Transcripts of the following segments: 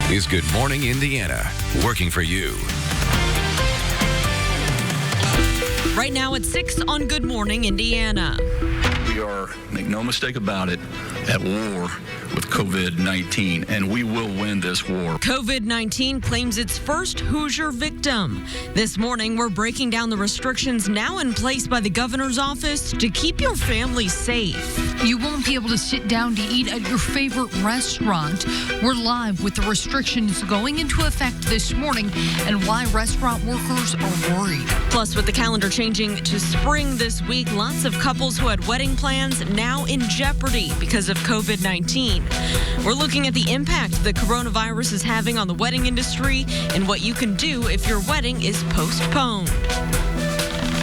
is Good Morning Indiana, working for you. Right now at 6 on Good Morning Indiana. We are, make no mistake about it, at war with COVID-19, and we will win this war. COVID-19 claims its first Hoosier victim. This morning, we're breaking down the restrictions now in place by the governor's office to keep your family safe. You won't be able to sit down to eat at your favorite restaurant. We're live with the restrictions going into effect this morning and why restaurant workers are worried. Plus, with the calendar changing to spring this week, lots of couples who had wedding plans now in jeopardy because of COVID-19. We're looking at the impact the coronavirus is having on the wedding industry and what you can do if your wedding is postponed.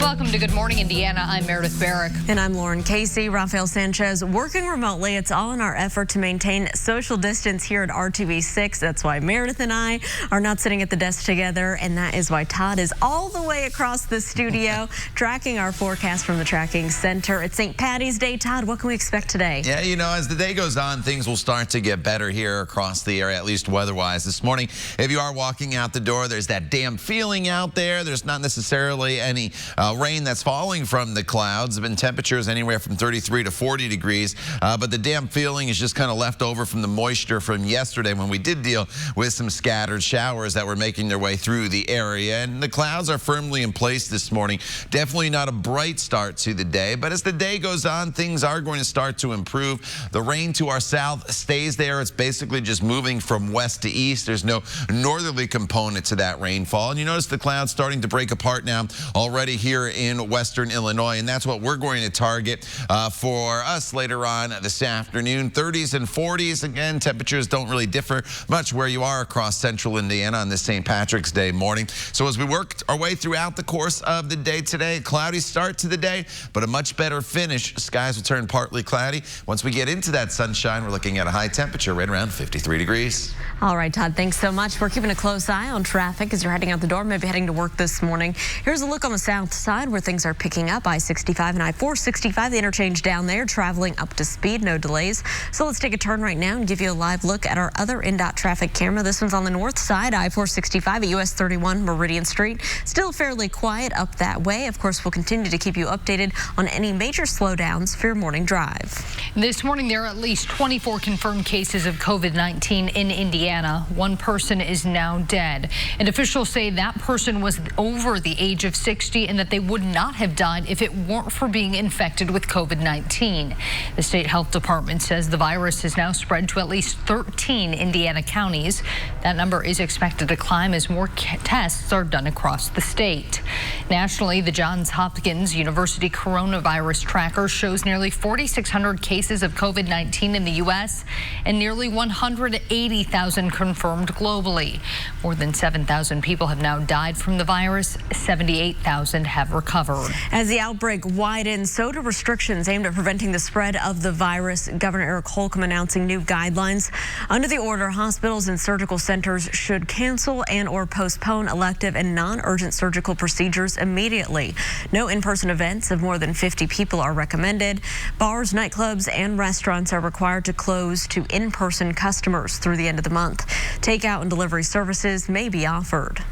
Welcome to Good Morning Indiana. I'm Meredith Barrick. And I'm Lauren Casey. Rafael Sanchez working remotely. It's all in our effort to maintain social distance here at RTV6. That's why Meredith and I are not sitting at the desk together. And that is why Todd is all the way across the studio tracking our forecast from the tracking center. It's St. Patty's Day. Todd, what can we expect today? Yeah, you know, as the day goes on, things will start to get better here across the area, at least weather-wise. This morning, if you are walking out the door, there's that damp feeling out there. There's not necessarily any rain that's falling from the clouds. There have been temperatures anywhere from 33 to 40 degrees, but the damp feeling is just kind of left over from the moisture from yesterday when we did deal with some scattered showers that were making their way through the area. And the clouds are firmly in place this morning. Definitely not a bright start to the day, but as the day goes on, things are going to start to improve. The rain to our south stays there. It's basically just moving from west to east. There's no northerly component to that rainfall. And you notice the clouds starting to break apart now already here in western Illinois, and that's what we're going to target for us later on this afternoon. 30s and 40s. Again, temperatures don't really differ much where you are across central Indiana on this St. Patrick's Day morning. So as we work our way throughout the course of the day today, cloudy start to the day, but a much better finish. Skies will turn partly cloudy. Once we get into that sunshine, we're looking at a high temperature right around 53 degrees. All right, Todd, thanks so much. We're keeping a close eye on traffic as you're heading out the door, maybe heading to work this morning. Here's a look on the south side where things are picking up. I-65 and I-465, the interchange down there, traveling up to speed, no delays. So let's take a turn right now and give you a live look at our other INDOT traffic camera. This one's on the north side, I-465 at US 31 Meridian Street. Still fairly quiet up that way. Of course, we'll continue to keep you updated on any major slowdowns for your morning drive. This morning, there are at least 24 confirmed cases of COVID-19 in Indiana. One person is now dead. And officials say that person was over the age of 60 and that they would not have died if it weren't for being infected with COVID-19. The state health department says the virus has now spread to at least 13 Indiana counties. That number is expected to climb as more tests are done across the state. Nationally, the Johns Hopkins University coronavirus tracker shows nearly 4,600 cases of COVID-19 in the U.S. and nearly 180,000 confirmed globally. More than 7,000 people have now died from the virus. 78,000 have recovered. As the outbreak widens, so do restrictions aimed at preventing the spread of the virus. Governor Eric Holcomb announcing new guidelines. Under the order, hospitals and surgical centers should cancel and or postpone elective and non-urgent surgical procedures immediately. No in-person events of more than 50 people are recommended. Bars, nightclubs, and restaurants are required to close to in-person customers through the end of the month. Takeout and delivery services may be offered.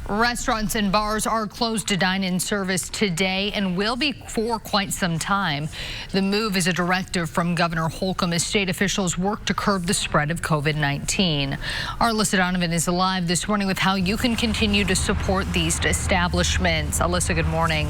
Restaurants and bars are closed to dine-in service today and will be for quite some time. The move is a directive from Governor Holcomb as state officials work to curb the spread of COVID-19. Our Alyssa Donovan is live this morning with how you can continue to support these establishments. Alyssa, good morning.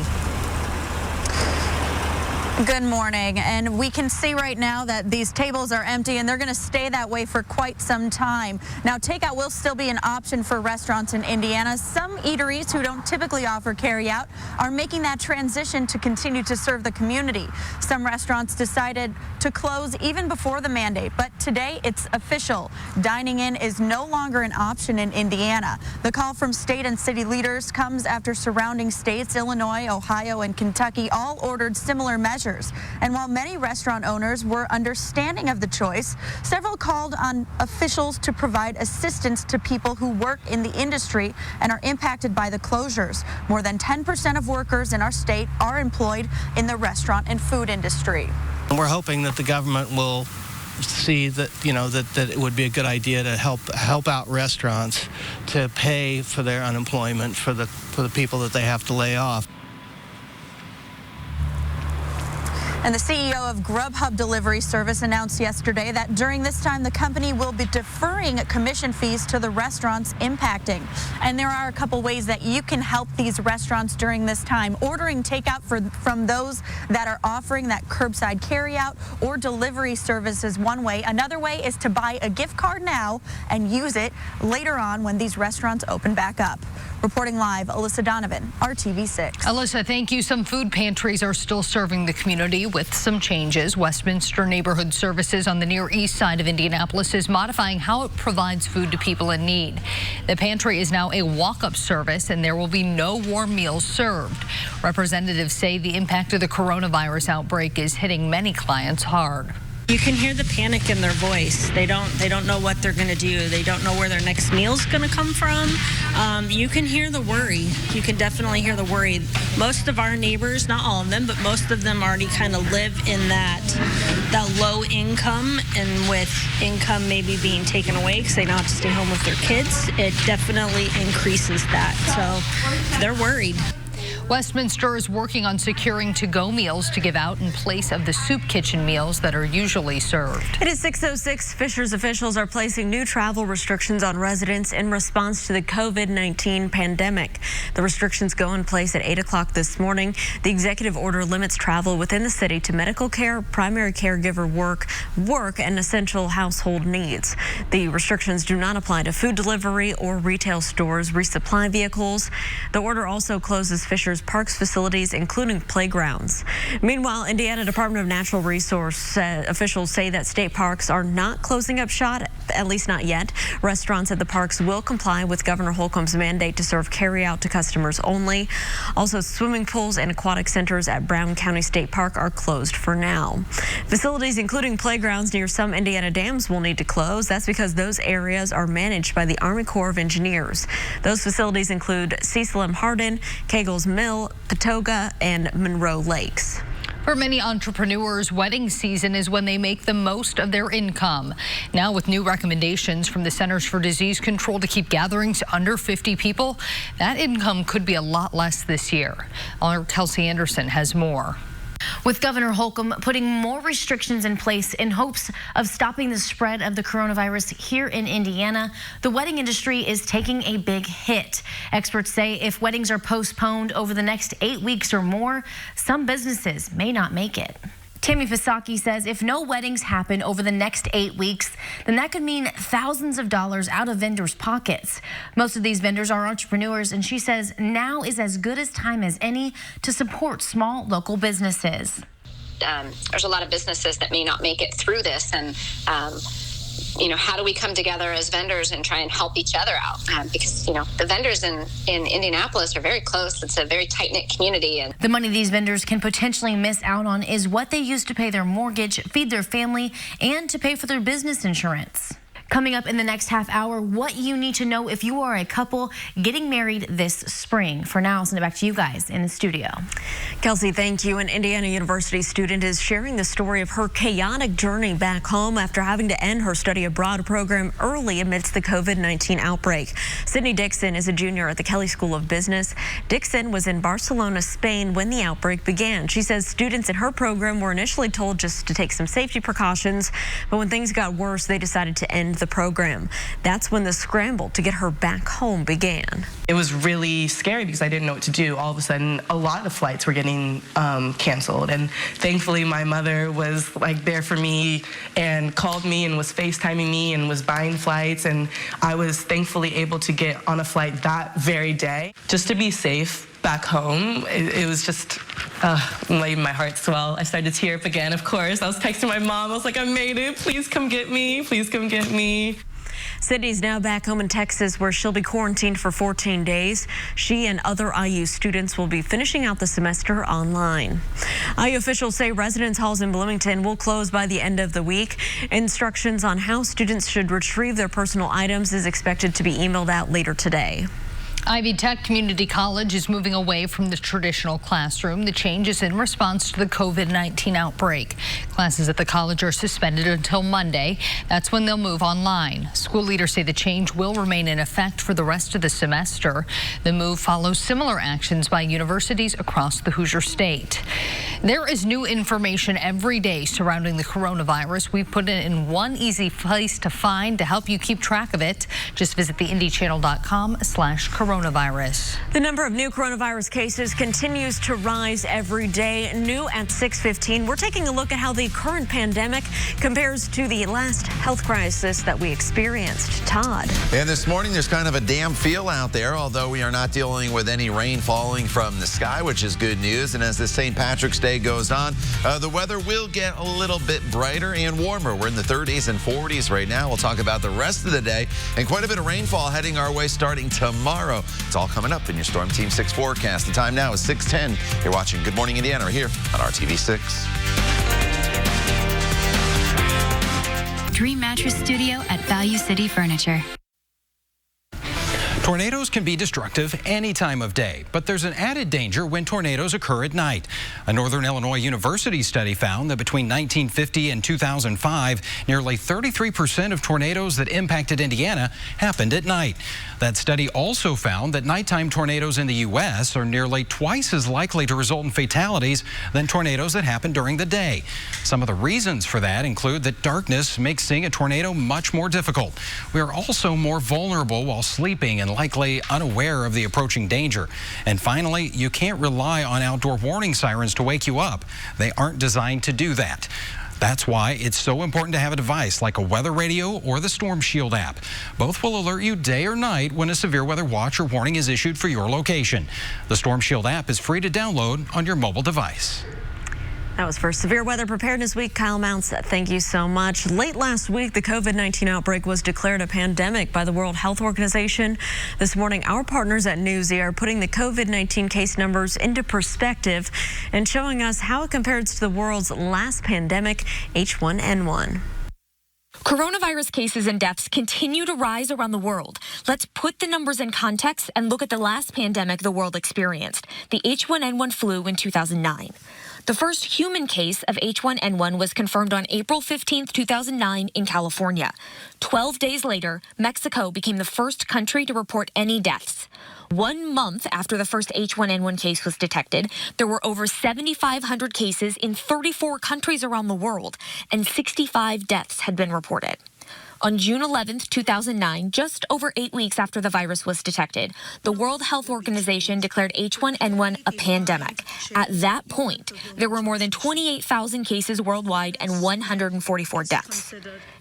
Good morning, and we can see right now that these tables are empty and they're going to stay that way for quite some time. Now, takeout will still be an option for restaurants in Indiana. Some eateries who don't typically offer carryout are making that transition to continue to serve the community. Some restaurants decided to close even before the mandate, but today it's official. Dining in is no longer an option in Indiana. The call from state and city leaders comes after surrounding states, Illinois, Ohio, and Kentucky all ordered similar measures. And while many restaurant owners were understanding of the choice, several called on officials to provide assistance to people who work in the industry and are impacted by the closures. More than 10% of workers in our state are employed in the restaurant and food industry. We're hoping that the government will see that, that it would be a good idea to help out restaurants to pay for their unemployment for the people that they have to lay off. And the CEO of Grubhub delivery service announced yesterday that during this time, the company will be deferring commission fees to the restaurants impacting. And there are a couple ways that you can help these restaurants during this time. Ordering takeout from those that are offering that curbside carryout or delivery service is one way. Another way is to buy a gift card now and use it later on when these restaurants open back up. Reporting live, Alyssa Donovan, RTV6. Alyssa, thank you. Some food pantries are still serving the community with some changes. Westminster Neighborhood Services on the Near East Side of Indianapolis is modifying how it provides food to people in need. The pantry is now a walk-up service, and there will be no warm meals served. Representatives say the impact of the coronavirus outbreak is hitting many clients hard. You can hear the panic in their voice. They don't know what they're going to do. They don't know where their next meal's going to come from. You can hear the worry. You can definitely hear the worry. Most of our neighbors, not all of them, but most of them already kind of live in that low income, and with income maybe being taken away because they don't have to stay home with their kids, it definitely increases that. So they're worried. Westminster is working on securing to-go meals to give out in place of the soup kitchen meals that are usually served. It is 6:06. Fishers officials are placing new travel restrictions on residents in response to the COVID-19 pandemic. The restrictions go in place at 8 o'clock this morning. The executive order limits travel within the city to medical care, primary caregiver work, and essential household needs. The restrictions do not apply to food delivery or retail stores, resupply vehicles. The order also closes Fishers Parks facilities, including playgrounds. Meanwhile, Indiana Department of Natural Resource officials say that state parks are not closing up shop, at least not yet. Restaurants at the parks will comply with Governor Holcomb's mandate to serve carry-out to customers only. Also, swimming pools and aquatic centers at Brown County State Park are closed for now. Facilities, including playgrounds near some Indiana dams, will need to close. That's because those areas are managed by the Army Corps of Engineers. Those facilities include Cecil M. Hardin, Kegel's Mill, Patoga, and Monroe Lakes. For many entrepreneurs, wedding season is when they make the most of their income. Now, with new recommendations from the Centers for Disease Control to keep gatherings under 50 people, that income could be a lot less this year. Our Kelsey Anderson has more. With Governor Holcomb putting more restrictions in place in hopes of stopping the spread of the coronavirus here in Indiana, the wedding industry is taking a big hit. Experts say if weddings are postponed over the next 8 weeks or more, some businesses may not make it. Tammy Pisaki says if no weddings happen over the next 8 weeks, then that could mean thousands of dollars out of vendors' pockets. Most of these vendors are entrepreneurs, and she says now is as good a time as any to support small local businesses. There's a lot of businesses that may not make it through this, and how do we come together as vendors and try and help each other out? Because, the vendors in Indianapolis are very close. It's a very tight-knit community. And the money these vendors can potentially miss out on is what they use to pay their mortgage, feed their family, and to pay for their business insurance. Coming up in the next half hour, what you need to know if you are a couple getting married this spring. For now, I'll send it back to you guys in the studio. Kelsey, thank you. An Indiana University student is sharing the story of her chaotic journey back home after having to end her study abroad program early amidst the COVID-19 outbreak. Sydney Dixon is a junior at the Kelley School of Business. Dixon was in Barcelona, Spain when the outbreak began. She says students in her program were initially told just to take some safety precautions, but when things got worse, they decided to end the program. That's when the scramble to get her back home began. It was really scary because I didn't know what to do. All of a sudden, a lot of flights were getting canceled, and thankfully my mother was there for me and called me and was FaceTiming me and was buying flights, and I was thankfully able to get on a flight that very day just to be safe back home. It was just made my heart swell. I started to tear up again, of course. I was texting my mom. I was like, I made it. Please come get me. Please come get me. Sydney's now back home in Texas, where she'll be quarantined for 14 days. She and other IU students will be finishing out the semester online. IU officials say residence halls in Bloomington will close by the end of the week. Instructions on how students should retrieve their personal items is expected to be emailed out later today. Ivy Tech Community College is moving away from the traditional classroom. The change is in response to the COVID-19 outbreak. Classes at the college are suspended until Monday. That's when they'll move online. School leaders say the change will remain in effect for the rest of the semester. The move follows similar actions by universities across the Hoosier State. There is new information every day surrounding the coronavirus. We put it in one easy place to find to help you keep track of it. Just visit theindychannel.com/coronavirus. The number of new coronavirus cases continues to rise every day. New at 6:15. We're taking a look at how the current pandemic compares to the last health crisis that we experienced. Todd. And this morning, there's kind of a damp feel out there, although we are not dealing with any rain falling from the sky, which is good news. And as the St. Patrick's Day goes on, the weather will get a little bit brighter and warmer. We're in the 30s and 40s right now. We'll talk about the rest of the day and quite a bit of rainfall heading our way starting tomorrow. It's all coming up in your Storm Team 6 forecast. The time now is 6:10. You're watching Good Morning Indiana right here on RTV6. Dream Mattress Studio at Value City Furniture. Tornadoes can be destructive any time of day, but there's an added danger when tornadoes occur at night. A Northern Illinois University study found that between 1950 and 2005, nearly 33% of tornadoes that impacted Indiana happened at night. That study also found that nighttime tornadoes in the U.S. are nearly twice as likely to result in fatalities than tornadoes that happen during the day. Some of the reasons for that include that darkness makes seeing a tornado much more difficult. We are also more vulnerable while sleeping and likely unaware of the approaching danger. And finally, you can't rely on outdoor warning sirens to wake you up. They aren't designed to do that. That's why it's so important to have a device like a weather radio or the Storm Shield app. Both will alert you day or night when a severe weather watch or warning is issued for your location. The Storm Shield app is free to download on your mobile device. That was for Severe Weather Preparedness Week. Kyle Mounts, thank you so much. Late last week, the COVID-19 outbreak was declared a pandemic by the World Health Organization. This morning, our partners at Newsy are putting the COVID-19 case numbers into perspective and showing us how it compares to the world's last pandemic, H1N1. Coronavirus cases and deaths continue to rise around the world. Let's put the numbers in context and look at the last pandemic the world experienced, the H1N1 flu in 2009. The first human case of H1N1 was confirmed on April 15, 2009 in California. 12 days later, Mexico became the first country to report any deaths. 1 month after the first H1N1 case was detected, there were over 7,500 cases in 34 countries around the world, and 65 deaths had been reported. On June 11, 2009, just over 8 weeks after the virus was detected, the World Health Organization declared H1N1 a pandemic. At that point, there were more than 28,000 cases worldwide and 144 deaths.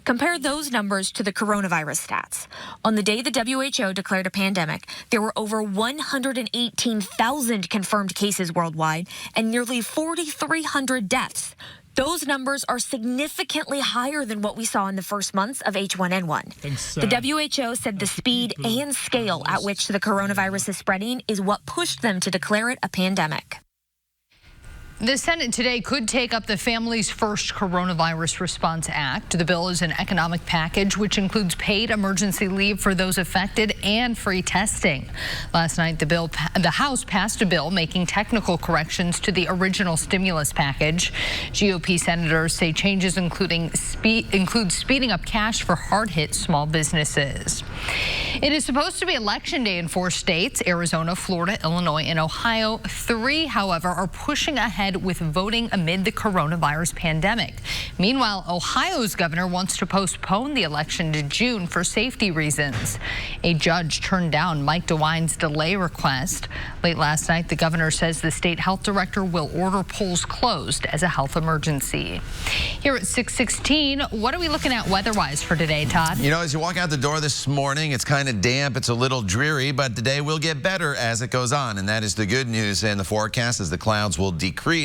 Compare those numbers to the coronavirus stats. On the day the WHO declared a pandemic, there were over 118,000 confirmed cases worldwide and nearly 4,300 deaths. Those numbers are significantly higher than what we saw in the first months of H1N1. The WHO said the speed and scale at which the coronavirus is spreading is what pushed them to declare it a pandemic. The Senate today could take up the Families First Coronavirus Response Act. The bill is an economic package which includes paid emergency leave for those affected and free testing. Last night, the House passed a bill making technical corrections to the original stimulus package. GOP senators say changes include speeding up cash for hard-hit small businesses. It is supposed to be Election Day in 4 states, Arizona, Florida, Illinois, and Ohio. 3, however, are pushing ahead with voting amid the coronavirus pandemic. Meanwhile, Ohio's governor wants to postpone the election to June for safety reasons. A judge turned down Mike DeWine's delay request. Late last night, the governor says the state health director will order polls closed as a health emergency. Here at 6:16, what are we looking at weather-wise for today, Todd? You know, as you walk out the door this morning, it's kind of damp. It's a little dreary, but the day will get better as it goes on, and that is the good news in the forecast as the clouds will decrease.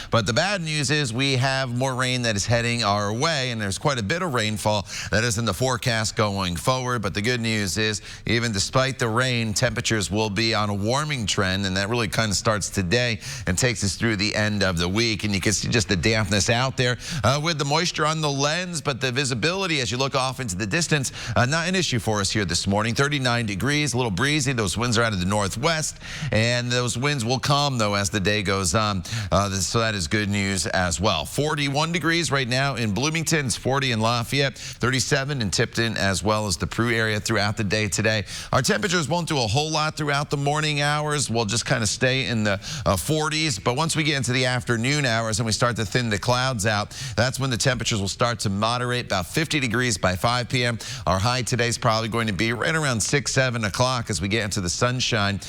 But the bad news is we have more rain that is heading our way, and there's quite a bit of rainfall that is in the forecast going forward. But the good news is, even despite the rain, temperatures will be on a warming trend, and that really kind of starts today and takes us through the end of the week. And you can see just the dampness out there with the moisture on the lens, but the visibility as you look off into the distance, not an issue for us here. here this morning. 39 degrees, a little breezy. Those winds are out of the northwest, and those winds will calm, though, as the day goes on. So that is good news as well. 41 degrees right now in Bloomington. It's 40 in Lafayette, 37 in Tipton, as well as the Prue area throughout the day today. Our temperatures won't do a whole lot throughout the morning hours. We'll just kind of stay in the 40s. But once we get into the afternoon hours and we start to thin the clouds out, that's when the temperatures will start to moderate. About 50 degrees by 5 p.m. Our high today is probably going to be right around 6, 7 o'clock as we get into the sunshine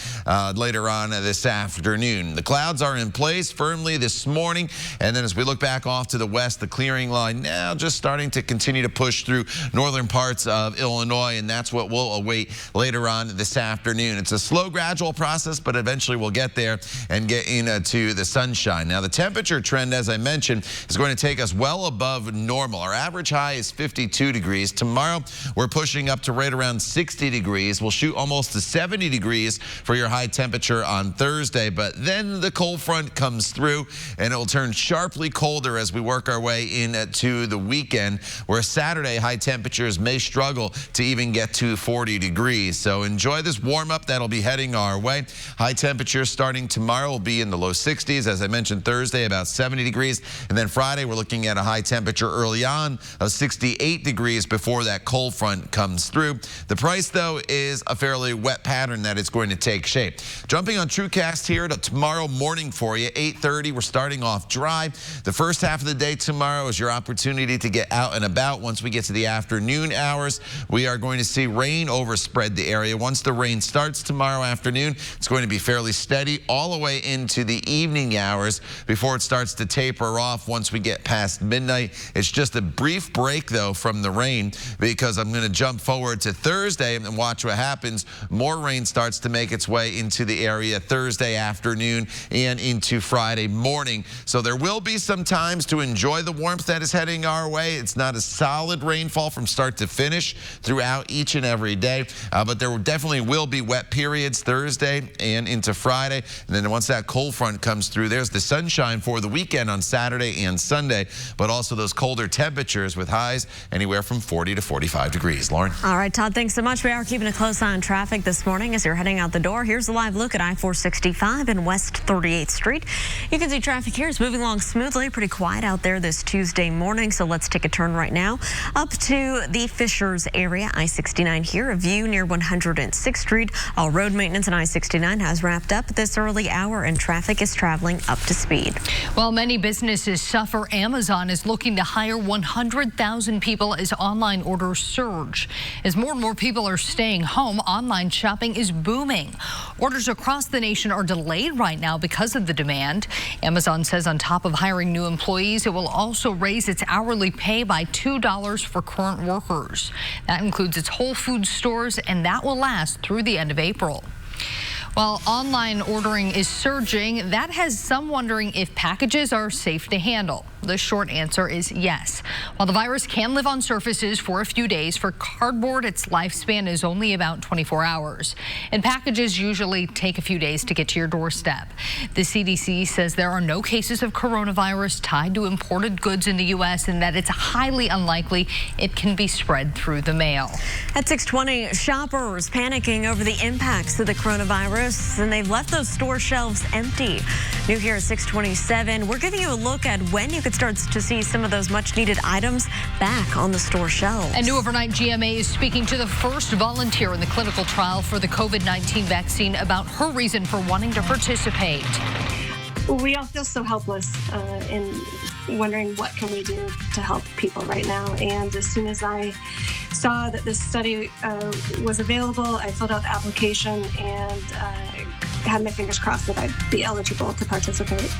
later on this afternoon. The clouds are in place firmly this morning. And then as we look back off to the west, the clearing line now just starting to continue to push through northern parts of Illinois. And that's what we'll await later on this afternoon. It's a slow, gradual process, but eventually we'll get there and get into the sunshine. Now, the temperature trend, as I mentioned, is going to take us well above normal. Our average high is 52 degrees. Tomorrow, we're pushing up to right around 60 degrees. We'll shoot almost to 70 degrees for your high temperature on Thursday, but then the cold front comes through and it will turn sharply colder as we work our way into the weekend, where Saturday high temperatures may struggle to even get to 40 degrees. So enjoy this warm up that'll be heading our way. High temperatures starting tomorrow will be in the low 60s. As I mentioned, Thursday about 70 degrees. And then Friday, we're looking at a high temperature early on of 68 degrees before that cold front comes through. The price, though, is a fairly wet pattern that it's going to take shape. Jumping on TrueCast here to tomorrow morning for you, 8:30. We're starting off dry. The first half of the day tomorrow is your opportunity to get out and about. Once we get to the afternoon hours, we are going to see rain overspread the area. Once the rain starts tomorrow afternoon, it's going to be fairly steady all the way into the evening hours before it starts to taper off once we get past midnight. It's just a brief break, though, from the rain, because I'm going to jump forward to Thursday and watch what happens. More rain starts to make its way into the area Thursday afternoon and into Friday morning. So there will be some times to enjoy the warmth that is heading our way. It's not a solid rainfall from start to finish throughout each and every day, but there definitely will be wet periods Thursday and into Friday. And then once that cold front comes through, there's the sunshine for the weekend on Saturday and Sunday, but also those colder temperatures with highs anywhere from 40 to 45 degrees. Lauren. All right, Todd, thanks so much. We are keeping a close eye on traffic this morning as you're heading out the door. Here's a live look at I-465 and West 38th Street. You can see traffic here is moving along smoothly. Pretty quiet out there this Tuesday morning, so let's take a turn right now up to the Fishers area. I-69 here, a view near 106th Street. All road maintenance on I-69 has wrapped up this early hour, and traffic is traveling up to speed. While many businesses suffer, Amazon is looking to hire 100,000 people as online orders surge. As more and more people are staying home, online shopping is booming. Orders across the nation are delayed right now because of the demand. Amazon says on top of hiring new employees, it will also raise its hourly pay by $2 for current workers. That includes its Whole Foods stores, and that will last through the end of April. While online ordering is surging, that has some wondering if packages are safe to handle. The short answer is yes. While the virus can live on surfaces for a few days, for cardboard, its lifespan is only about 24 hours. And packages usually take a few days to get to your doorstep. The CDC says there are no cases of coronavirus tied to imported goods in the U.S. and that it's highly unlikely it can be spread through the mail. At 6:20, shoppers panicking over the impacts of the coronavirus, and they've left those store shelves empty. New here at 6:27, we're giving you a look at when you could start to see some of those much-needed items back on the store shelves. And new overnight, GMA is speaking to the first volunteer in the clinical trial for the COVID-19 vaccine about her reason for wanting to participate. We all feel so helpless in wondering what can we do to help people right now. And as soon as I saw that this study was available, I filled out the application and had my fingers crossed that I'd be eligible to participate.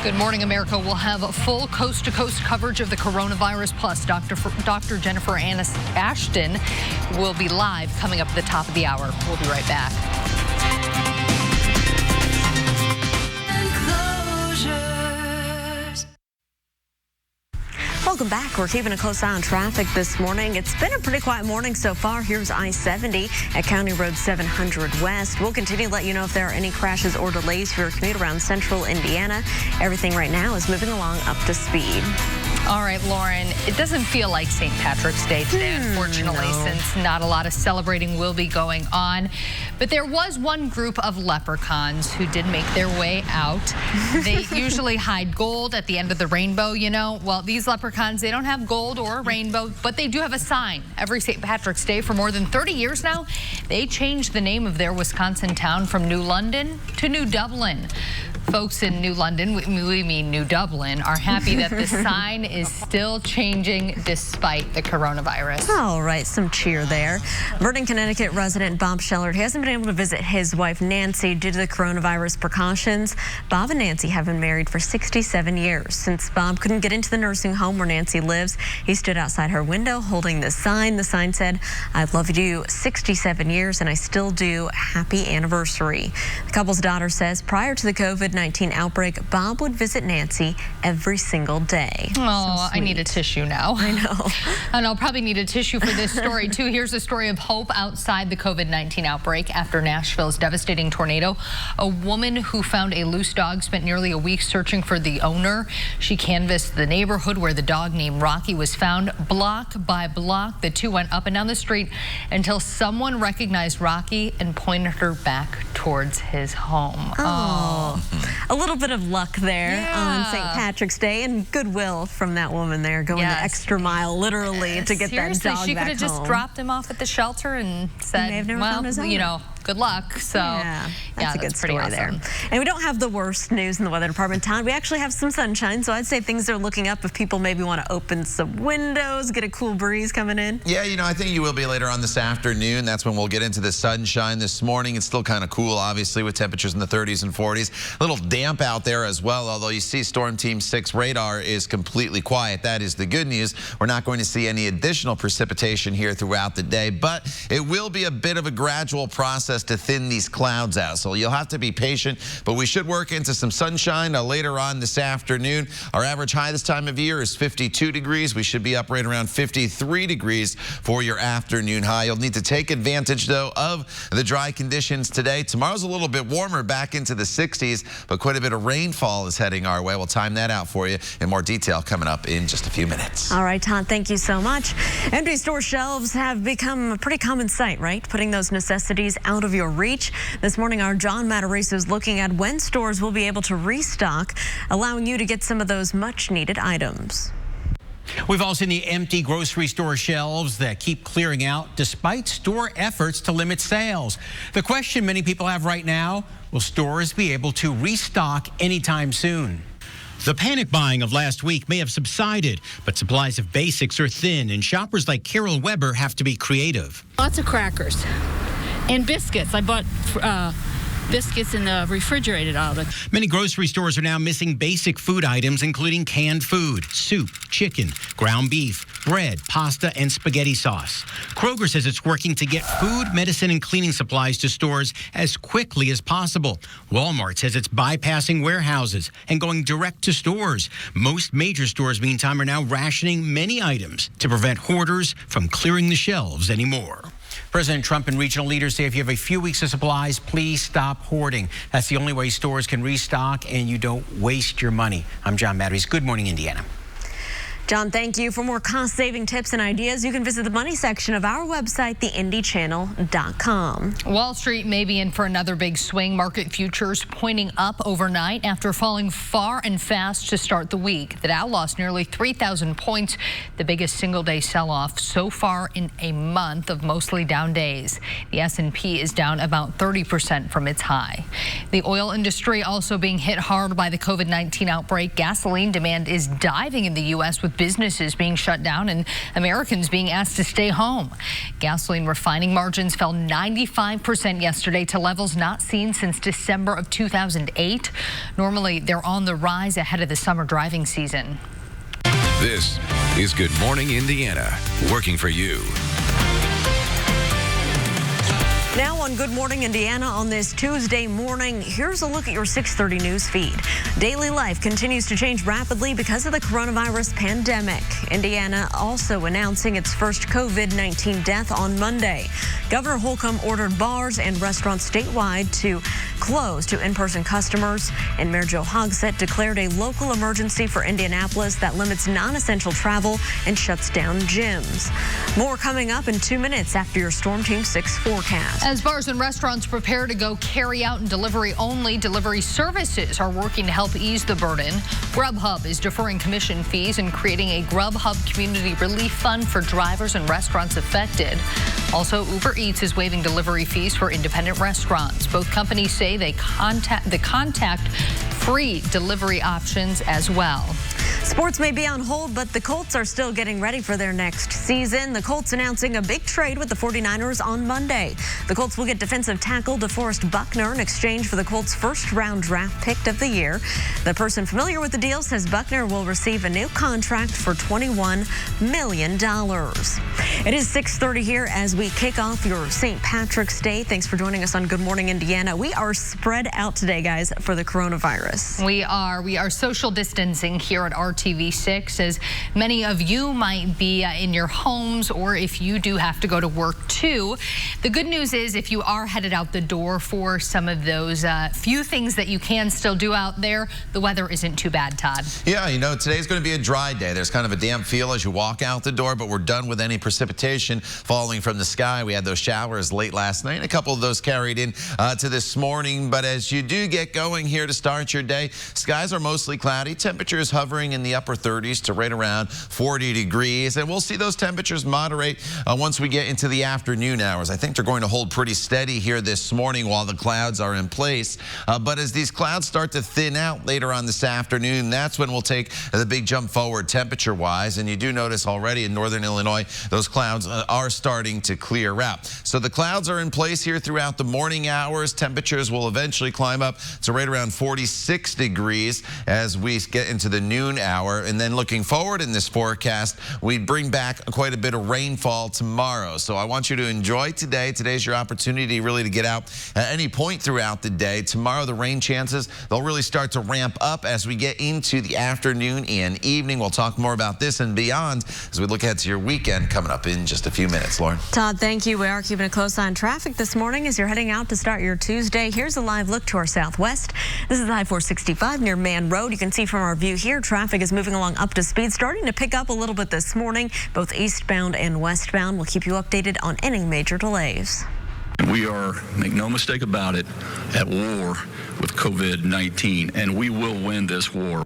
Good Morning America will have a full coast-to-coast coverage of the coronavirus. Plus, Dr. Jennifer Ashton will be live coming up at the top of the hour. We'll be right back. Welcome back. We're keeping a close eye on traffic this morning. It's been a pretty quiet morning so far. Here's I-70 at County Road 700 West. We'll continue to let you know if there are any crashes or delays for your commute around central Indiana. Everything right now is moving along up to speed. All right, Lauren, it doesn't feel like St. Patrick's Day today, unfortunately, since not a lot of celebrating will be going on. But there was one group of leprechauns who did make their way out. They usually hide gold at the end of the rainbow, you know. Well, these leprechauns, they don't have gold or a rainbow, but they do have a sign. Every St. Patrick's Day for more than 30 years now, they changed the name of their Wisconsin town from New London to New Dublin. Folks in New London, we mean New Dublin, are happy that the sign is still changing despite the coronavirus. All right, some cheer there. Vernon, Connecticut resident Bob Schellert hasn't been able to visit his wife Nancy due to the coronavirus precautions. Bob and Nancy have been married for 67 years. Since Bob couldn't get into the nursing home where Nancy lives, he stood outside her window holding this sign. The sign said, "I've loved you 67 years and I still do. Happy anniversary." The couple's daughter says prior to the COVID-19 outbreak, Bob would visit Nancy every single day. Oh, so I need a tissue now. I know. And I'll probably need a tissue for this story, too. Here's a story of hope outside the COVID-19 outbreak after Nashville's devastating tornado. A woman who found a loose dog spent nearly a week searching for the owner. She canvassed the neighborhood where the dog named Rocky was found. Block by block, the two went up and down the street until someone recognized Rocky and pointed her back towards his home. Oh. A little bit of luck there on St. Patrick's Day and goodwill from that woman there going the extra mile literally to get that dog back home. She could have just dropped him off at the shelter and said, well, you know, good luck. So that's a good story awesome. there. And we don't have the worst news in the weather department, Todd. We actually have some sunshine, so I'd say things are looking up if people maybe want to open some windows, get a cool breeze coming in. Yeah, you know, I think you will be later on this afternoon. That's when we'll get into the sunshine. This morning it's still kind of cool, obviously, with temperatures in the 30s and 40s. A little damp out there as well, although you see Storm Team 6 radar is completely quiet. That is the good news. We're not going to see any additional precipitation here throughout the day, but it will be a bit of a gradual process to thin these clouds out. So you'll have to be patient, but we should work into some sunshine later on this afternoon. Our average high this time of year is 52 degrees. We should be up right around 53 degrees for your afternoon high. You'll need to take advantage, though, of the dry conditions today. Tomorrow's a little bit warmer, back into the 60s, but quite a bit of rainfall is heading our way. We'll time that out for you in more detail coming up in just a few minutes. All right, Todd, thank you so much. Empty store shelves have become a pretty common sight, right? Putting those necessities out of your reach. This morning, our John Matarese is looking at when stores will be able to restock, allowing you to get some of those much-needed items. We've all seen the empty grocery store shelves that keep clearing out despite store efforts to limit sales. The question many people have right now, will stores be able to restock anytime soon? The panic buying of last week may have subsided, but supplies of basics are thin, and shoppers like Carol Weber have to be creative. Lots of crackers and biscuits. I bought biscuits in the refrigerated aisle. Many grocery stores are now missing basic food items, including canned food, soup, chicken, ground beef, bread, pasta, and spaghetti sauce. Kroger says it's working to get food, medicine, and cleaning supplies to stores as quickly as possible. Walmart says it's bypassing warehouses and going direct to stores. Most major stores, meantime, are now rationing many items to prevent hoarders from clearing the shelves anymore. President Trump and regional leaders say if you have a few weeks of supplies, please stop hoarding. That's the only way stores can restock and you don't waste your money. I'm John Matarese. Good morning, Indiana. John, thank you. For more cost-saving tips and ideas, you can visit the money section of our website, theindychannel.com. Wall Street may be in for another big swing. Market futures pointing up overnight after falling far and fast to start the week. The Dow lost nearly 3,000 points, the biggest single-day sell-off so far in a month of mostly down days. The S&P is down about 30% from its high. The oil industry also being hit hard by the COVID-19 outbreak. Gasoline demand is diving in the U.S. with businesses being shut down and Americans being asked to stay home. Gasoline refining margins fell 95% yesterday to levels not seen since December of 2008. Normally, they're on the rise ahead of the summer driving season. This is Good Morning Indiana, working for you. Now on Good Morning Indiana on this Tuesday morning, here's a look at your 6:30 news feed. Daily life continues to change rapidly because of the coronavirus pandemic. Indiana also announcing its first COVID-19 death on Monday. Governor Holcomb ordered bars and restaurants statewide to close to in-person customers, and Mayor Joe Hogsett declared a local emergency for Indianapolis that limits non-essential travel and shuts down gyms. More coming up in 2 minutes after your Storm Team 6 forecast. As bars and restaurants prepare to go carry out and delivery only, delivery services are working to help ease the burden. Grubhub is deferring commission fees and creating a Grubhub Community Relief Fund for drivers and restaurants affected. Also, Uber Eats is waiving delivery fees for independent restaurants. Both companies say they contact free delivery options as well. Sports may be on hold, but the Colts are still getting ready for their next season. The Colts announcing a big trade with the 49ers on Monday. The Colts will get defensive tackle DeForest Buckner in exchange for the Colts' first-round draft pick of the year. The person familiar with the deal says Buckner will receive a new contract for $21 million. It is 6:30 here as we kick off your St. Patrick's Day. Thanks for joining us on Good Morning Indiana. We are spread out today, guys, for the coronavirus. We are social distancing here at RTV6, as many of you might be in your homes, or if you do have to go to work too. The good news is if you are headed out the door for some of those few things that you can still do out there, the weather isn't too bad, Todd. Yeah, you know, today's going to be a dry day. There's kind of a damp feel as you walk out the door, but we're done with any precipitation falling from the sky. We had those showers late last night, and a couple of those carried in to this morning. But as you do get going here to start your day, skies are mostly cloudy. Temperatures hovering in the upper 30s to right around 40 degrees. And we'll see those temperatures moderate once we get into the afternoon hours. I think they're going to hold pretty steady here this morning while the clouds are in place. But as these clouds start to thin out later on this afternoon, that's when we'll take the big jump forward temperature-wise. And you do notice already in northern Illinois, those clouds are starting to clear out. So the clouds are in place here throughout the morning hours. Temperatures will eventually climb up to right around 46 degrees as we get into the noon hour. And then looking forward in this forecast, we bring back quite a bit of rainfall tomorrow. So I want you to enjoy today. Today's your opportunity really to get out at any point throughout the day. Tomorrow, the rain chances, they'll really start to ramp up as we get into the afternoon and evening. We'll talk more about this and beyond as we look ahead to your weekend coming up in just a few minutes. Lauren. Todd, thank you. We are keeping a close eye on traffic this morning as you're heading out to start your Tuesday. Here's a live look to our southwest. This is I-465 near Man Road. You can see from our view here, traffic is moving along up to speed, starting to pick up a little bit this morning, both eastbound and westbound. We'll keep you updated on any major delays. We are, make no mistake about it, at war with COVID-19, and we will win this war.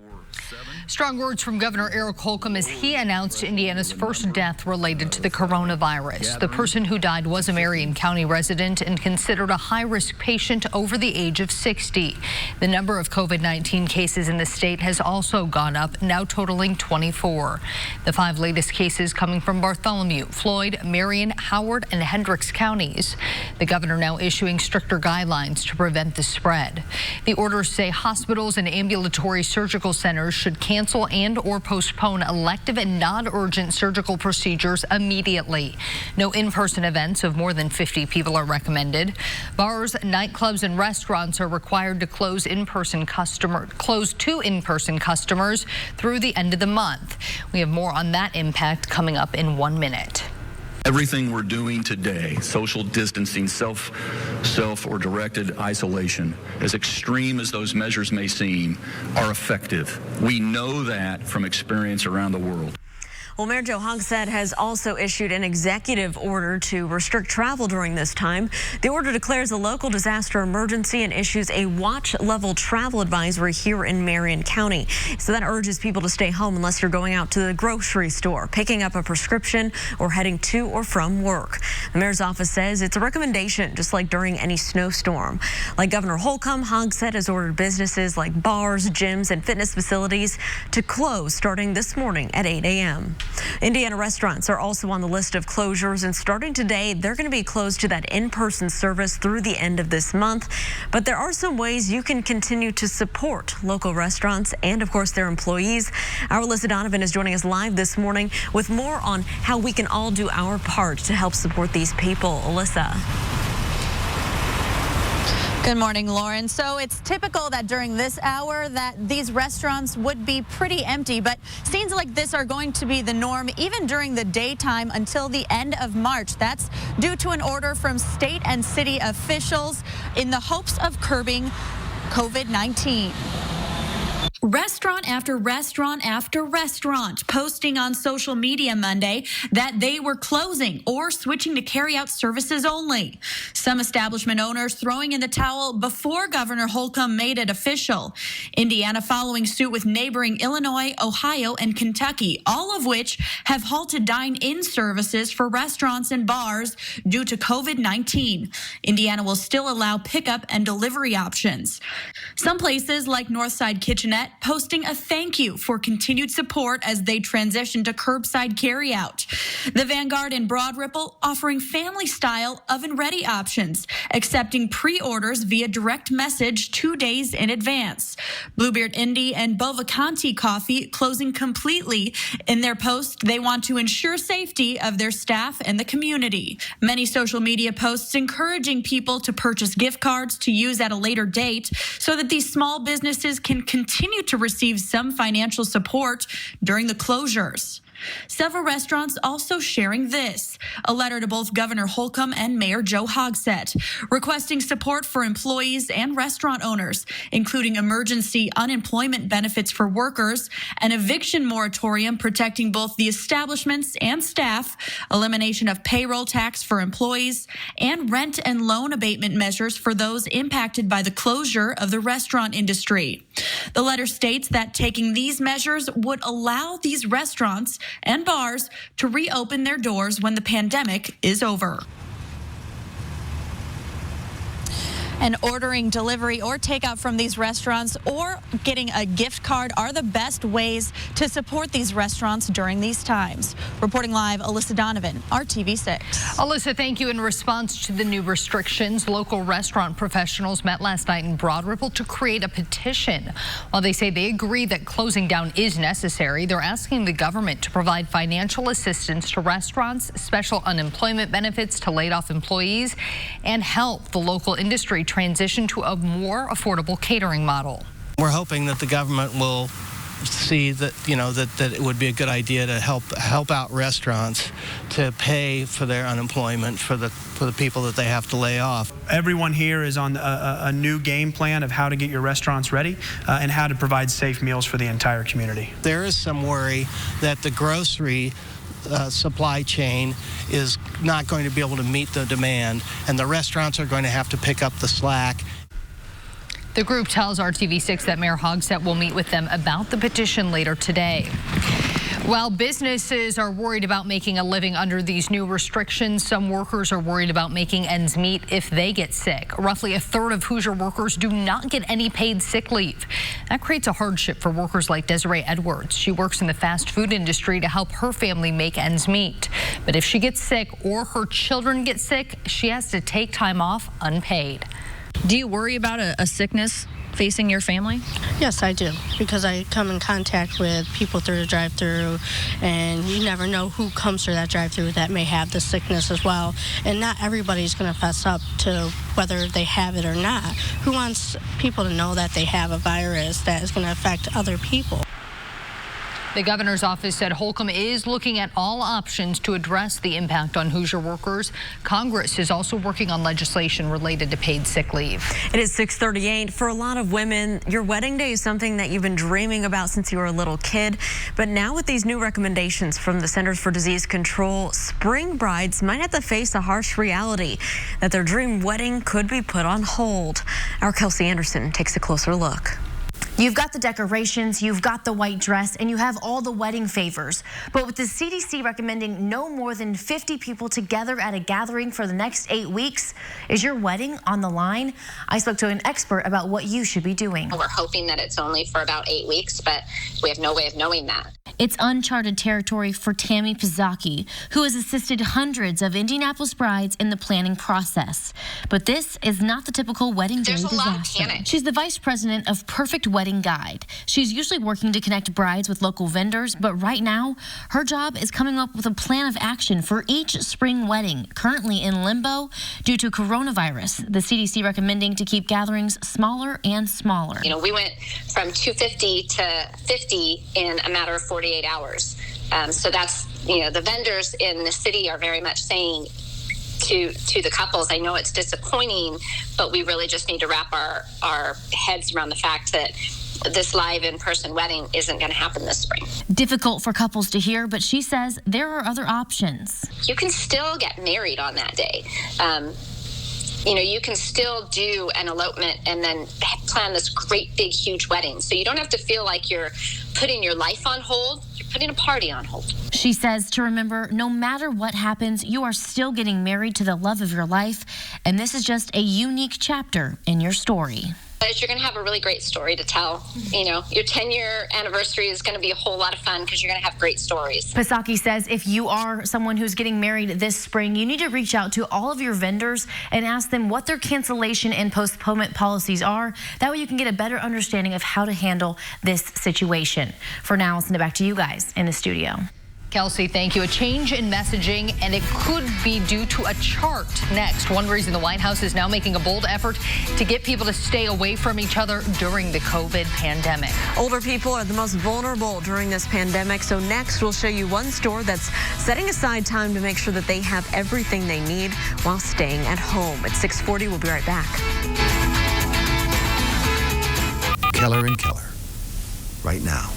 Strong words from Governor Eric Holcomb as he announced Indiana's first death related to the coronavirus. The person who died was a Marion County resident and considered a high-risk patient over the age of 60. The number of COVID-19 cases in the state has also gone up, now totaling 24. The 5 latest cases coming from Bartholomew, Floyd, Marion, Howard, and Hendricks counties. The governor now issuing stricter guidelines to prevent the spread. The orders say hospitals and ambulatory surgical centers should cancel and or postpone elective and non-urgent surgical procedures immediately. No in-person events of more than 50 people are recommended. Bars, nightclubs, and restaurants are required to close to in-person customers through the end of the month. We have more on that impact coming up in 1 minute. Everything we're doing today, social distancing, self or directed isolation, as extreme as those measures may seem, are effective. We know that from experience around the world. Well, Mayor Joe Hogsett has also issued an executive order to restrict travel during this time. The order declares a local disaster emergency and issues a watch-level travel advisory here in Marion County. So that urges people to stay home unless you're going out to the grocery store, picking up a prescription, or heading to or from work. The mayor's office says it's a recommendation, just like during any snowstorm. Like Governor Holcomb, Hogsett has ordered businesses like bars, gyms, and fitness facilities to close starting this morning at 8 a.m. Indiana restaurants are also on the list of closures, and starting today, they're going to be closed to that in-person service through the end of this month. But there are some ways you can continue to support local restaurants and, of course, their employees. Our Alyssa Donovan is joining us live this morning with more on how we can all do our part to help support these people. Alyssa. Good morning, Lauren. So it's typical that during this hour that these restaurants would be pretty empty, but scenes like this are going to be the norm even during the daytime until the end of March. That's due to an order from state and city officials in the hopes of curbing COVID-19. Restaurant after restaurant after restaurant posting on social media Monday that they were closing or switching to carry-out services only. Some establishment owners throwing in the towel before Governor Holcomb made it official. Indiana following suit with neighboring Illinois, Ohio, and Kentucky, all of which have halted dine-in services for restaurants and bars due to COVID-19. Indiana will still allow pickup and delivery options. Some places like Northside Kitchenette posting a thank you for continued support as they transition to curbside carryout. The Vanguard in Broad Ripple offering family-style oven-ready options, accepting pre-orders via direct message 2 days in advance. Bluebeard Indy and Bovacanti Coffee closing completely. In their post, they want to ensure safety of their staff and the community. Many social media posts encouraging people to purchase gift cards to use at a later date so that these small businesses can continue to receive some financial support during the closures. Several restaurants also sharing this, a letter to both Governor Holcomb and Mayor Joe Hogsett, requesting support for employees and restaurant owners, including emergency unemployment benefits for workers, an eviction moratorium protecting both the establishments and staff, elimination of payroll tax for employees, and rent and loan abatement measures for those impacted by the closure of the restaurant industry. The letter states that taking these measures would allow these restaurants and bars to reopen their doors when the pandemic is over. And ordering delivery or takeout from these restaurants or getting a gift card are the best ways to support these restaurants during these times. Reporting live, Alyssa Donovan, RTV6. Alyssa, thank you. In response to the new restrictions, local restaurant professionals met last night in Broad Ripple to create a petition. While they say they agree that closing down is necessary, they're asking the government to provide financial assistance to restaurants, special unemployment benefits to laid-off employees, and help the local industry transition to a more affordable catering model. We're hoping that the government will see that, that it would be a good idea to help out restaurants to pay for their unemployment for the people that they have to lay off. Everyone here is on a new game plan of how to get your restaurants ready and how to provide safe meals for the entire community. There is some worry that the grocery supply chain is not going to be able to meet the demand, and the restaurants are going to have to pick up the slack. The group tells RTV6 that Mayor Hogsett will meet with them about the petition later today. While businesses are worried about making a living under these new restrictions, some workers are worried about making ends meet if they get sick. Roughly a third of Hoosier workers do not get any paid sick leave. That creates a hardship for workers like Desiree Edwards. She works in the fast food industry to help her family make ends meet. But if she gets sick or her children get sick, she has to take time off unpaid. Do you worry about a sickness facing your family? Yes, I do, because I come in contact with people through the drive-through, and you never know who comes through that drive-through that may have the sickness as well, and not everybody's going to fess up to whether they have it or not. Who wants people to know that they have a virus that is going to affect other people? The governor's office said Holcomb is looking at all options to address the impact on Hoosier workers. Congress is also working on legislation related to paid sick leave. It is 6:38. For a lot of women, your wedding day is something that you've been dreaming about since you were a little kid. But now with these new recommendations from the Centers for Disease Control, spring brides might have to face a harsh reality that their dream wedding could be put on hold. Our Kelsey Anderson takes a closer look. You've got the decorations, you've got the white dress, and you have all the wedding favors. But with the CDC recommending no more than 50 people together at a gathering for the next 8 weeks, is your wedding on the line? I spoke to an expert about what you should be doing. We're hoping that it's only for about 8 weeks, but we have no way of knowing that. It's uncharted territory for Tammy Pizzocchi, who has assisted hundreds of Indianapolis brides in the planning process. But this is not the typical wedding day disaster. There's a lot of panic. She's the vice president of Perfect Wedding Guide. She's usually working to connect brides with local vendors, but right now, her job is coming up with a plan of action for each spring wedding, currently in limbo due to coronavirus. The CDC recommending to keep gatherings smaller and smaller. You know, we went from 250 to 50 in a matter of 48 hours. So that's, you know, the vendors in the city are very much saying to the couples, I know it's disappointing, but we really just need to wrap our heads around the fact that this live in-person wedding isn't going to happen this spring. Difficult for couples to hear, but she says there are other options. You can still get married on that day. You know, you can still do an elopement and then plan this great, big, huge wedding. So you don't have to feel like you're putting your life on hold. You're putting a party on hold. She says to remember, no matter what happens, you are still getting married to the love of your life. And this is just a unique chapter in your story. You're going to have a really great story to tell. You know, your 10-year anniversary is going to be a whole lot of fun because you're going to have great stories. Pizzocchi says if you are someone who's getting married this spring, you need to reach out to all of your vendors and ask them what their cancellation and postponement policies are. That way you can get a better understanding of how to handle this situation. For now, I'll send it back to you guys in the studio. Kelsey, thank you. A change in messaging, and it could be due to a chart. Next, one reason the White House is now making a bold effort to get people to stay away from each other during the COVID pandemic. Older people are the most vulnerable during this pandemic. So next, we'll show you one store that's setting aside time to make sure that they have everything they need while staying at home. At 6:40, we'll be right back. Keller and Keller, right now.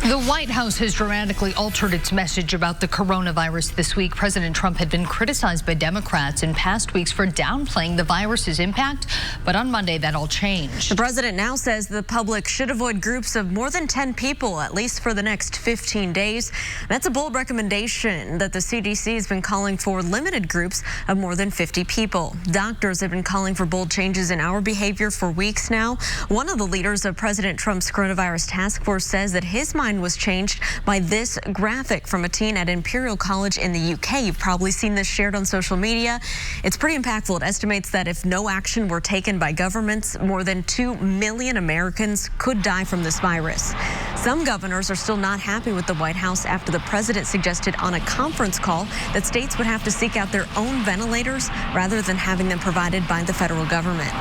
The White House has dramatically altered its message about the coronavirus this week. President Trump had been criticized by Democrats in past weeks for downplaying the virus's impact, but on Monday that all changed. The president now says the public should avoid groups of more than 10 people, at least for the next 15 days. That's a bold recommendation that the CDC has been calling for limited groups of more than 50 people. Doctors have been calling for bold changes in our behavior for weeks now. One of the leaders of President Trump's coronavirus task force says that his mind was changed by this graphic from a teen at Imperial College in the UK. You've probably seen this shared on social media. It's pretty impactful. It estimates that if no action were taken by governments, more than 2 million Americans could die from this virus. Some governors are still not happy with the White House after the president suggested on a conference call that states would have to seek out their own ventilators rather than having them provided by the federal government.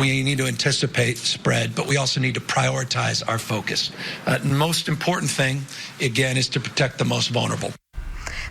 We need to anticipate spread, but we also need to prioritize our focus. Most important thing, again, is to protect the most vulnerable.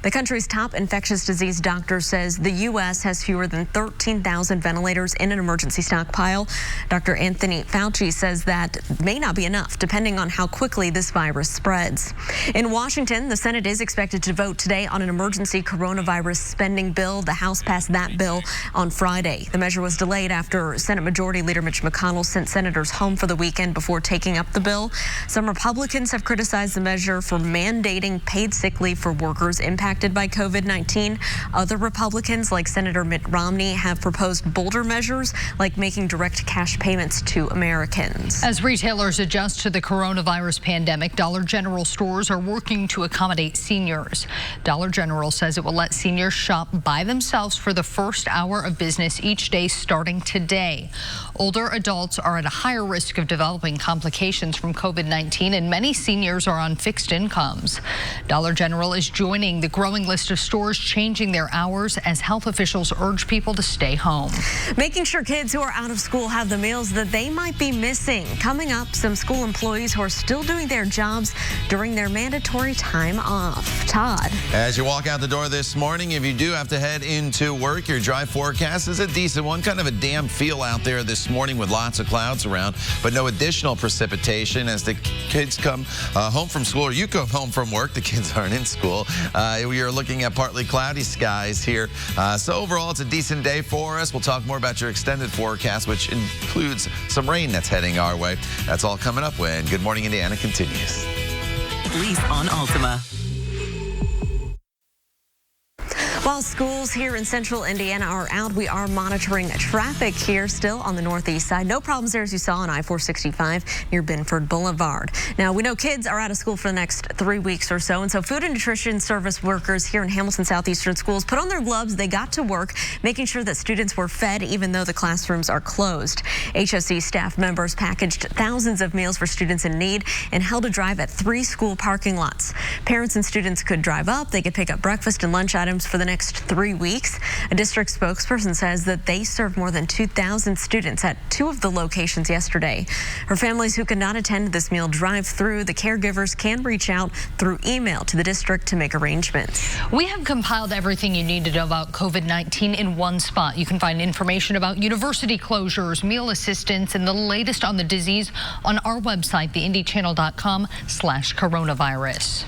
The country's top infectious disease doctor says the U.S. has fewer than 13,000 ventilators in an emergency stockpile. Dr. Anthony Fauci says that may not be enough, depending on how quickly this virus spreads. In Washington, the Senate is expected to vote today on an emergency coronavirus spending bill. The House passed that bill on Friday. The measure was delayed after Senate Majority Leader Mitch McConnell sent senators home for the weekend before taking up the bill. Some Republicans have criticized the measure for mandating paid sick leave for workers impacted by COVID-19. Other Republicans, like Senator Mitt Romney, have proposed bolder measures, like making direct cash payments to Americans. As retailers adjust to the coronavirus pandemic, Dollar General stores are working to accommodate seniors. Dollar General says it will let seniors shop by themselves for the first hour of business each day starting today. Older adults are at a higher risk of developing complications from COVID-19, and many seniors are on fixed incomes. Dollar General is joining the growing list of stores changing their hours as health officials urge people to stay home. Making sure kids who are out of school have the meals that they might be missing. Coming up, some school employees who are still doing their jobs during their mandatory time off. Todd. As you walk out the door this morning, if you do have to head into work, your drive forecast is a decent one. Kind of a damp feel out there this morning with lots of clouds around, but no additional precipitation as the kids come home from school, or you come home from work. The kids aren't in school. We are looking at partly cloudy skies here. So overall, it's a decent day for us. We'll talk more about your extended forecast, which includes some rain that's heading our way. That's all coming up when Good Morning Indiana continues. Lease on Altima. While schools here in central Indiana are out, we are monitoring traffic here still on the northeast side. No problems there, as you saw on I-465 near Benford Boulevard. Now, we know kids are out of school for the next 3 weeks or so, and so food and nutrition service workers here in Hamilton Southeastern schools put on their gloves. They got to work making sure that students were fed even though the classrooms are closed. HSC staff members packaged thousands of meals for students in need and held a drive at 3 school parking lots. Parents and students could drive up. They could pick up breakfast and lunch items for the next 3 weeks. A district spokesperson says that they served more than 2,000 students at 2 of the locations yesterday. For families who could not attend this meal drive-through, the caregivers can reach out through email to the district to make arrangements. We have compiled everything you need to know about COVID-19 in one spot. You can find information about university closures, meal assistance, and the latest on the disease on our website, theindychannel.com/coronavirus.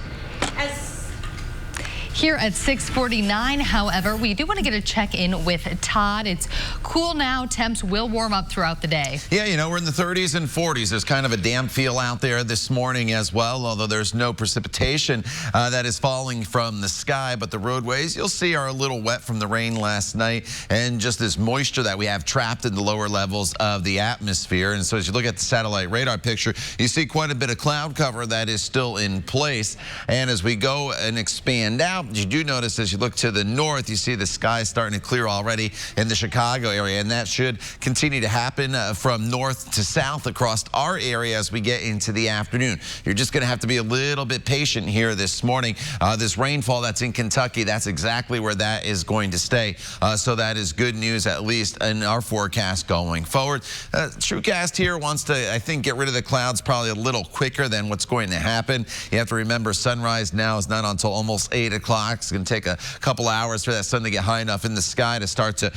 Here at 6:49, however, we do want to get a check-in with Todd. It's cool now. Temps will warm up throughout the day. Yeah, you know, we're in the 30s and 40s. There's kind of a damp feel out there this morning as well, although there's no precipitation that is falling from the sky. But the roadways, you'll see, are a little wet from the rain last night and just this moisture that we have trapped in the lower levels of the atmosphere. And so as you look at the satellite radar picture, you see quite a bit of cloud cover that is still in place. And as we go and expand out, you do notice as you look to the north, you see the sky starting to clear already in the Chicago area, and that should continue to happen from north to south across our area as we get into the afternoon. You're just going to have to be a little bit patient here this morning. This rainfall that's in Kentucky, that's exactly where that is going to stay. So that is good news, at least in our forecast going forward. TrueCast here wants to, I think, get rid of the clouds probably a little quicker than what's going to happen. You have to remember sunrise now is not until almost 8 o'clock. It's going to take a couple hours for that sun to get high enough in the sky to start to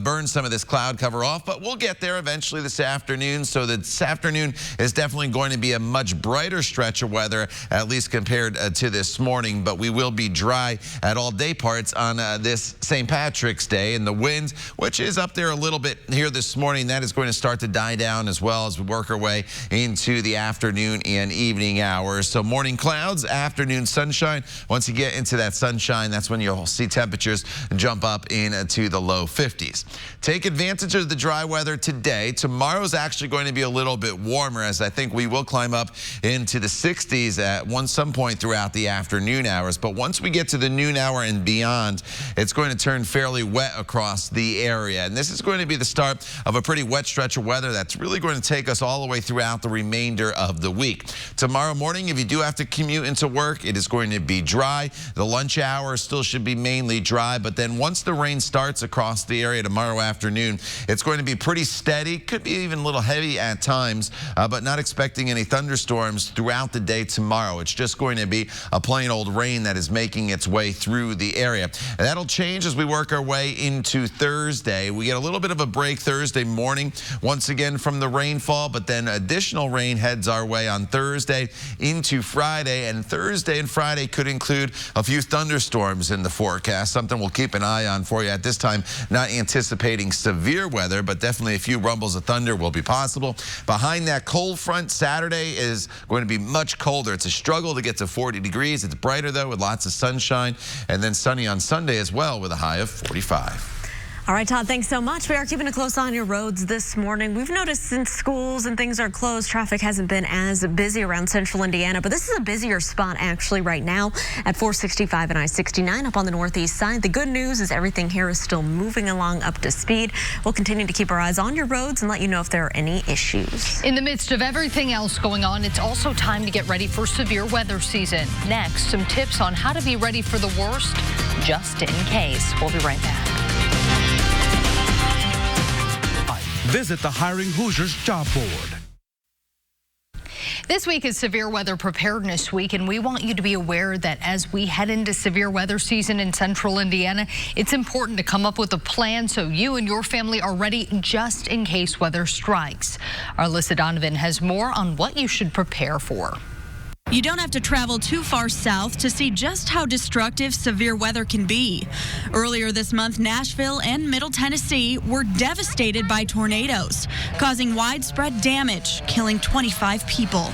burn some of this cloud cover off. But we'll get there eventually this afternoon. So this afternoon is definitely going to be a much brighter stretch of weather, at least compared to this morning. But we will be dry at all day parts on this St. Patrick's Day. And the wind, which is up there a little bit here this morning, that is going to start to die down as well as we work our way into the afternoon and evening hours. So morning clouds, afternoon sunshine. Once you get into that sunshine, that's when you'll see temperatures jump up into the low 50s. Take advantage of the dry weather today. Tomorrow's actually going to be a little bit warmer, as I think we will climb up into the 60s at some point throughout the afternoon hours. But once we get to the noon hour and beyond, it's going to turn fairly wet across the area. And this is going to be the start of a pretty wet stretch of weather that's really going to take us all the way throughout the remainder of the week. Tomorrow morning, if you do have to commute into work, it is going to be dry. The lunch hour still should be mainly dry, but then once the rain starts across the area tomorrow afternoon, it's going to be pretty steady, could be even a little heavy at times, but not expecting any thunderstorms throughout the day tomorrow. It's just going to be a plain old rain that is making its way through the area. And that'll change as we work our way into Thursday. We get a little bit of a break Thursday morning, once again from the rainfall, but then additional rain heads our way on Thursday into Friday, and Thursday and Friday could include a few thunderstorms in the forecast, something we'll keep an eye on for you at this time. Not anticipating severe weather, but definitely a few rumbles of thunder will be possible. Behind that cold front, Saturday is going to be much colder. It's a struggle to get to 40 degrees. It's brighter, though, with lots of sunshine, and then sunny on Sunday as well with a high of 45. All right, Todd, thanks so much. We are keeping a close eye on your roads this morning. We've noticed since schools and things are closed, traffic hasn't been as busy around central Indiana, but this is a busier spot actually right now at 465 and I-69 up on the northeast side. The good news is everything here is still moving along up to speed. We'll continue to keep our eyes on your roads and let you know if there are any issues. In the midst of everything else going on, it's also time to get ready for severe weather season. Next, some tips on how to be ready for the worst, just in case. We'll be right back. Visit the Hiring Hoosiers job board. This week is Severe Weather Preparedness Week, and we want you to be aware that as we head into severe weather season in central Indiana, it's important to come up with a plan so you and your family are ready just in case weather strikes. Our Alyssa Donovan has more on what you should prepare for. You don't have to travel too far south to see just how destructive severe weather can be. Earlier this month, Nashville and Middle Tennessee were devastated by tornadoes, causing widespread damage, killing 25 people.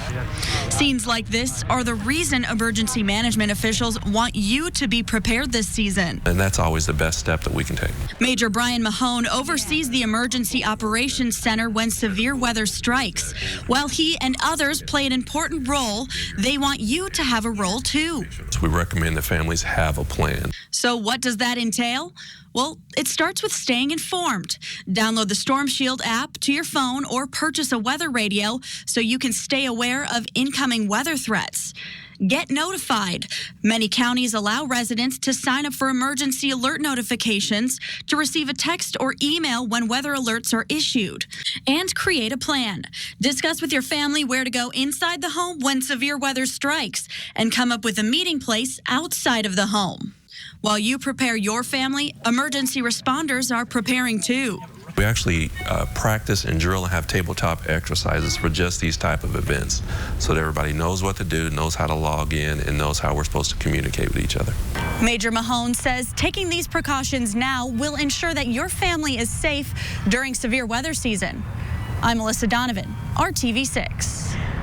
Scenes like this are the reason emergency management officials want you to be prepared this season. And that's always the best step that we can take. Major Brian Mahone oversees the Emergency Operations Center when severe weather strikes. While he and others play an important role, they want you to have a role too. So we recommend that families have a plan. So what does that entail? Well, it starts with staying informed. Download the Storm Shield app to your phone or purchase a weather radio so you can stay aware of incoming weather threats. Get notified. Many counties allow residents to sign up for emergency alert notifications to receive a text or email when weather alerts are issued. And create a plan. Discuss with your family where to go inside the home when severe weather strikes and come up with a meeting place outside of the home. While you prepare your family, emergency responders are preparing too. We actually practice and drill and have tabletop exercises for just these type of events so that everybody knows what to do, knows how to log in, and knows how we're supposed to communicate with each other. Major Mahone says taking these precautions now will ensure that your family is safe during severe weather season. I'm Alyssa Donovan, RTV6.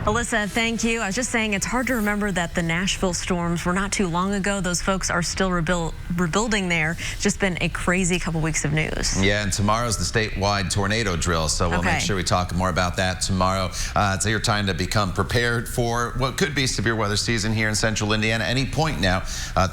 Alyssa, thank you. I was just saying it's hard to remember that the Nashville storms were not too long ago. Those folks are still rebuilding there. Just been a crazy couple weeks of news. Yeah, and tomorrow's the statewide tornado drill, so we'll make sure we talk more about that tomorrow. It's your time to become prepared for what could be severe weather season here in central Indiana any point now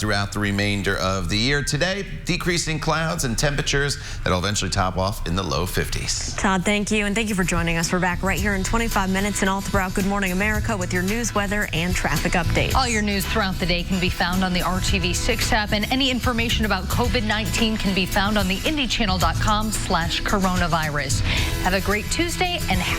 throughout the remainder of the year. Today, decreasing clouds and temperatures that'll eventually top off in the low 50s. Todd, thank you, and thank you for joining us. We're back right here in 25 minutes and all throughout Good Morning America with your news, weather, and traffic updates. All your news throughout the day can be found on the RTV6 app, and any information about COVID-19 can be found on the IndyChannel.com/coronavirus. Have a great Tuesday and